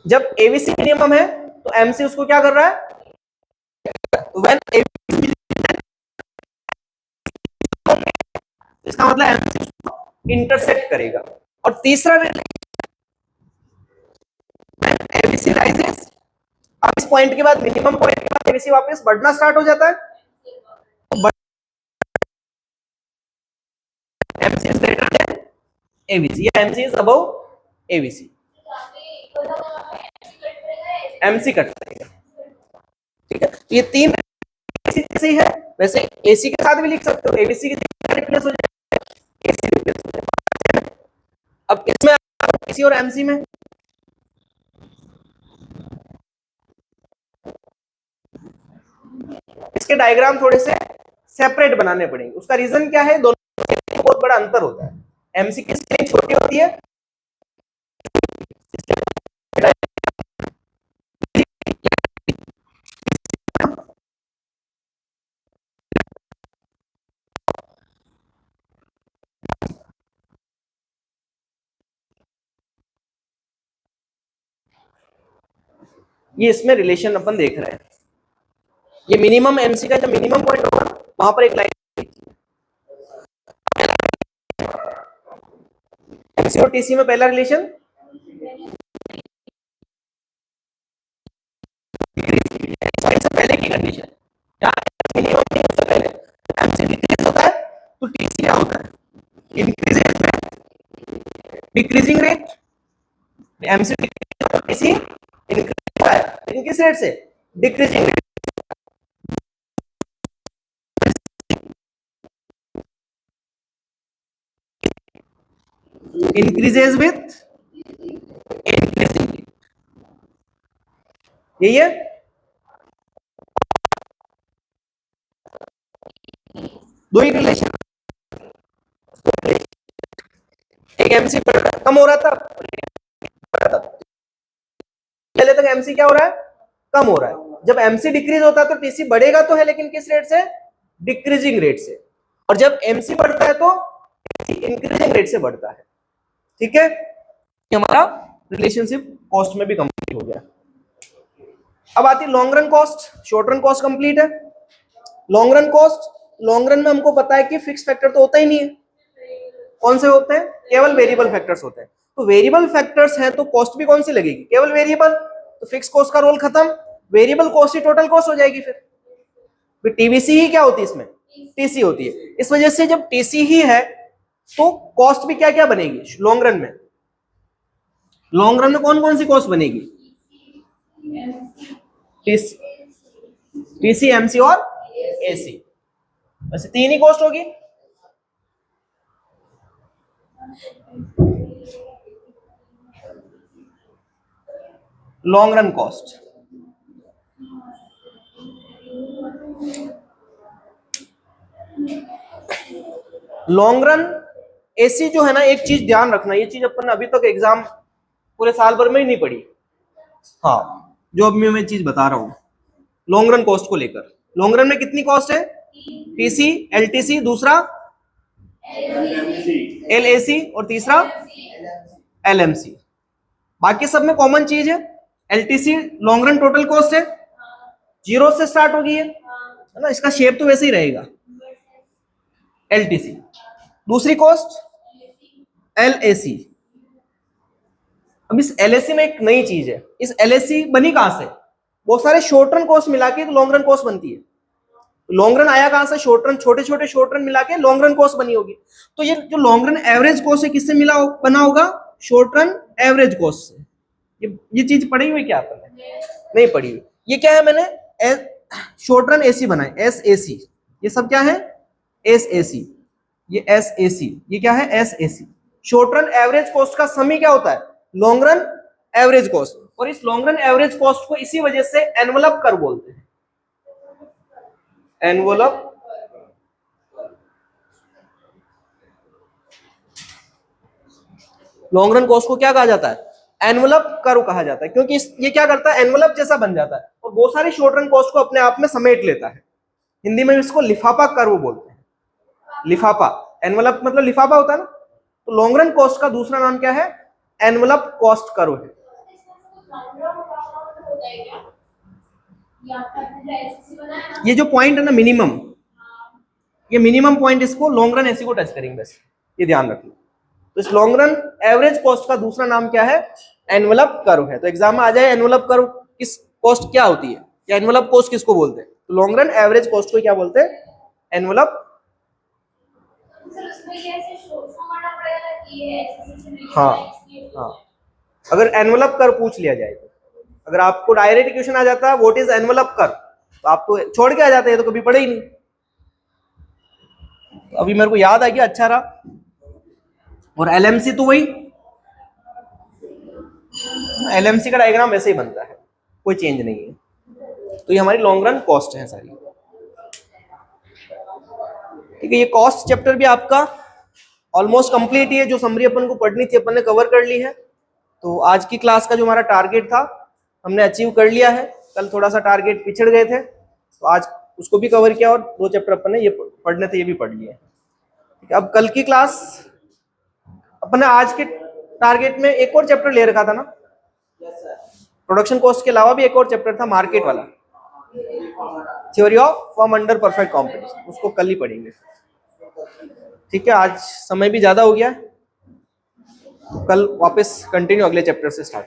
जब ABC minimum है तो एमसी उसको क्या कर रहा है, व्हेन एबीसी, इसका मतलब एमसी उसको इंटरसेक्ट करेगा। और तीसरा एबीसी राइजेस, अब इस पॉइंट के बाद, मिनिमम पॉइंट के बाद एबीसी वापस बढ़ना स्टार्ट हो जाता है, MC is greater than ABC, या MC is above ABC, MC cut करेगा। ठीक है, ये तीन ऐसी है। वैसे एसी के साथ भी लिख सकते हो, एबीसी की रिप्लेस हो जाएगा, एसी रिप्लेस हो जाएगा। अब इसमें एसी और एमसी में इसके डायग्राम थोड़े से सेपरेट बनाने पड़ेंगे। उसका रीजन क्या है, दोनों में बहुत बड़ा अंतर होता है। एमसी की स्क्रीन छोटी होती है, ये इसमें रिलेशन अपन देख रहे हैं। ये मिनिमम एमसी का जब मिनिमम पॉइंट होगा वहां पर एक लाइन, एमसी और टीसी में पहला रिलेशन से पहले की कंडीशन, मिनिमम नहीं उससे पहले एमसी डिक्रीज होता है तो टीसी क्या होता है, इंक्रीजेज में डिक्रीजिंग रेट, एमसी डिक्रीज और टीसी इंक्रीज होता है, लेकिन किस रेट से, decreasing rate, increases with increasing, यही है। दो ही रिलेशन, एक एमसी कम हो रहा था, पहले तक एमसी क्या हो रहा है, कम हो रहा है। जब एमसी डिक्रीज होता है तो टीसी बढ़ेगा तो है, लेकिन किस रेट से, डिक्रीजिंग रेट से। और जब एमसी बढ़ता है तो इंक्रीजिंग रेट से बढ़ता है। ठीक है, ये हमारा रिलेशनशिप कॉस्ट में भी कंप्लीट हो गया। अब आती है long run cost, short run cost complete है। Long run cost, long run में हमको पता है कि फिक्स फैक्टर तो होता ही नहीं है। कौन से होते हैं, केवल वेरिएबल फैक्टर्स होते हैं। तो वेरिएबल फैक्टर्स हैं तो कॉस्ट भी कौन सी लगेगी, केवल वेरिएबल। तो फिक्स कॉस्ट का रोल खत्म, वेरिएबल कॉस्ट ही टोटल कॉस्ट हो जाएगी। फिर टीवीसी ही क्या होती है इसमें, टीसी होती है। इस वजह से जब टीसी ही है तो कॉस्ट भी क्या क्या बनेगी लॉन्ग रन में, लॉन्ग रन में कौन कौन सी कॉस्ट बनेगी, टीसी एमसी और एसी, वैसे तीन ही कॉस्ट होगी। Long run cost, long run AC जो है ना, एक चीज ध्यान रखना, ये चीज अपन अभी तक एग्जाम पूरे साल भर में ही नहीं पढ़ी। हाँ, जो अब मैं चीज बता रहा हूं लॉन्ग रन कॉस्ट को लेकर, लॉन्ग रन में कितनी कॉस्ट है, टीसी एलटीसी, दूसरा एलएसी और तीसरा एलएमसी। बाकी सब में कॉमन चीज है, LTC long run total cost है, जीरो से स्टार्ट होगी है ना, इसका शेप तो वैसे ही रहेगा एलटीसी। दूसरी कॉस्ट एलएसी। अब इस एलएसी में एक नई चीज है, इस एलएसी बनी कहां से, बहुत सारे शॉर्ट रन कॉस्ट मिला के लॉन्ग रन कॉस्ट बनती है। लॉन्ग रन आया कहां से, शॉर्ट रन, छोटे छोटे शॉर्ट रन मिला के लॉन्ग रन कॉस्ट बनी होगी। तो ये जो लॉन्ग रन एवरेज कॉस्ट है किससे मिला बना होगा, शॉर्ट रन एवरेज कॉस्ट से। ये चीज पढ़ी हुई क्या आपने, नहीं पढ़ी हुई। ये क्या है, मैंने शॉर्ट रन एसी बनाए, एस ए सी, ये सब क्या है, एस ए सी, ये एस ए सी, ये क्या है, S A C. Short run average cost का सम ही क्या होता है, लॉन्ग रन एवरेज कॉस्ट। और इस लॉन्ग रन एवरेज कॉस्ट को इसी वजह से एनवलप कर बोलते हैं, एनवलप। लॉन्ग रन कॉस्ट को क्या कहा जाता है, एनवलप कर्व कहा जाता है, क्योंकि ये क्या करता है, एनवलप जैसा बन जाता है और बहुत सारी शॉर्ट रन कॉस्ट को अपने आप में समेट लेता है। हिंदी में इसको लिफाफा कर्व बोलते हैं, लिफाफा। एनवलप मतलब लिफाफा होता है ना, तो लॉन्ग रन कॉस्ट का दूसरा नाम क्या है, एनवलप कॉस्ट कर्व है। ये जो पॉइंट है ना मिनिमम, ये मिनिमम पॉइंट, इसको लॉन्ग रन ऐसी को टच करेंगे बस, ये ध्यान रखना। तो इस लॉन्ग रन एवरेज कॉस्ट का दूसरा नाम क्या है? एनवलप कर्व है। तो एग्जाम में आ जाए एनवलप कर्व किस कॉस्ट क्या होती है, या एनवलप कॉस्ट किसको बोलते हैं? तो लॉन्ग रन एवरेज कॉस्ट को क्या बोलते हैं? एनवलप। हाँ हाँ, अगर एनवलप कर्व पूछ लिया जाए तो, अगर आपको डायरेक्ट क्वेश्चन आ जाता है व्हाट इज एनवलप कर्व, तो आप तो छोड़ के आ जाते हैं, तो कभी पढ़े ही नहीं। तो अभी मेरे को याद आ गया, अच्छा रहा। और एलएमसी तो वही, एलएमसी का डायग्राम वैसे ही बनता है, कोई चेंज नहीं है। तो ये हमारी लॉन्ग रन कॉस्ट है सारी। ठीक है, ये कॉस्ट चैप्टर भी आपका ऑलमोस्ट कंप्लीट ही है। जो समरी अपन को पढ़नी थी अपन ने कवर कर ली है। तो आज की क्लास का जो हमारा टारगेट था हमने अचीव कर लिया है। कल थोड़ा सा टारगेट पिछड़ गए थे, तो आज उसको भी कवर किया, और 2 चैप्टर अपन ने ये पढ़ने थे ये भी पढ़ लिए। ठीक है, अब कल की क्लास अपन ने आज के टारगेट में एक और चैप्टर ले रखा था ना, प्रोडक्शन कॉस्ट के अलावा भी एक और चैप्टर था मार्केट वाला, theory of firm under perfect competition, उसको कल ही पढ़ेंगे। ठीक है, आज समय भी ज्यादा हो गया, कल वापस कंटिन्यू अगले चैप्टर से स्टार्ट।